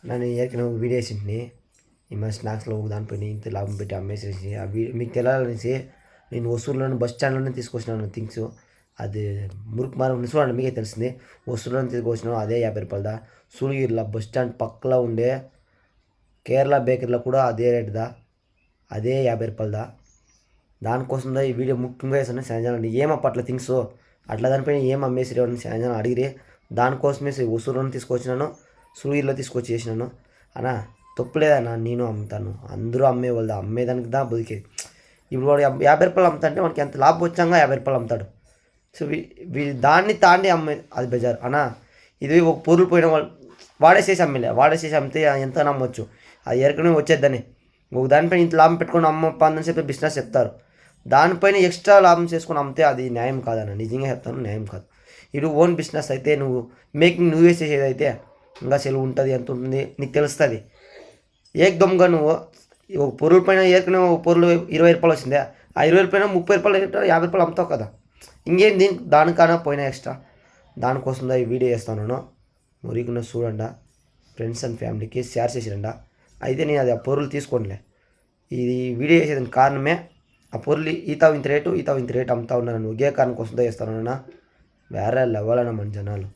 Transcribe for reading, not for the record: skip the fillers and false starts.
నేను ఏరికైనా ఒక వీడియో వేసింటిని ఈ మన స్నాక్స్లో ఒక దానిపైన ఇంత లాభం పెట్టి అమ్మేసేసి ఆ మీకు తెలియాలనేసి నేను వసూరులోని బస్ స్టాండ్లోనే తీసుకొచ్చినాను థింగ్స్. అది మురుకు మారం చూడండి మీకే తెలిసింది. వసూరులోనే తీసుకొచ్చినాను అదే 50 రూపాయలదా. సూళగిరిలో బస్ స్టాండ్ పక్కలో ఉండే కేరళ బేకరీలో కూడా అదే రేటుదా, అదే 50 రూపాయలదా. దానికోసందా ఈ వీడియో ముఖ్యంగా వేసాను. సంజానండి ఏమప్పట్ల థింగ్స్ అట్లా దానిపైన ఏం అమ్మేసి సంజానం అడిగిరి. దానికోసమే వసూరులోనే తీసుకొచ్చినాను, సూళగిరిలో తీసుకొచ్చి చేసినాను. అన్నా తప్పులేదన్నా, నేను అమ్ముతాను, అందరూ అమ్మేవాళ్ళు, అమ్మేదానికి దా బతికేది. ఇప్పుడు వాడు 50 రూపాయలు అమ్ముతాంటే వానికి ఎంత లాభం వచ్చాక 50 రూపాయలు అమ్ముతాడు. సో దాన్ని తాండి అమ్మే అది బెజార్ అన్నా. ఇది ఒక పొరులు పోయిన వాళ్ళు వాడేసేసి అమ్మేలే, వాడేసేసి అమ్మితే ఎంత నమ్మొచ్చు. అది ఏరకనే వచ్చేద్దని ఒక దానిపైన ఇంత లాభం పెట్టుకొని అమ్మ అని చెప్పి బిజినెస్ చెప్తారు. దానిపైన ఎక్స్ట్రా లాభం చేసుకొని అమ్మితే అది న్యాయం కాదన్న, నిజంగా చెప్తాను న్యాయం కాదు. ఇది ఓన్ బిజినెస్ అయితే నువ్వు మేకింగ్ నువ్వే చేసేదైతే ఇంకా సెలవు ఉంటుంది, ఎంత ఉంటుంది నీకు తెలుస్తుంది. దొంగ నువ్వు ఒక పొరుల పైన ఏరుకునే ఒక పొరులు 20 రూపాయలు వచ్చిందే, ఆ 20 రూపాయలు 30 రూపాయలు 50 రూపాయలు అమ్ముతావు కదా. ఇంకేం దానికన్నా పోయినా ఎక్స్ట్రా. దానికోసం ఈ వీడియో చేస్తాను. మురికిన చూడండి, ఫ్రెండ్స్ అండ్ ఫ్యామిలీకి షేర్ చేసిరండా. అయితే నేను అది ఆ పొరులు తీసుకోండిలే. ఇది వీడియో చేసేదానికి కారణమే ఆ పొరులు ఈతావు ఇంత రేటు అమ్ముతా ఉన్నాను. ఒకే కారణం కోసం చేస్తాను. వేరే లెవెల్ అన్న మన జనాలు.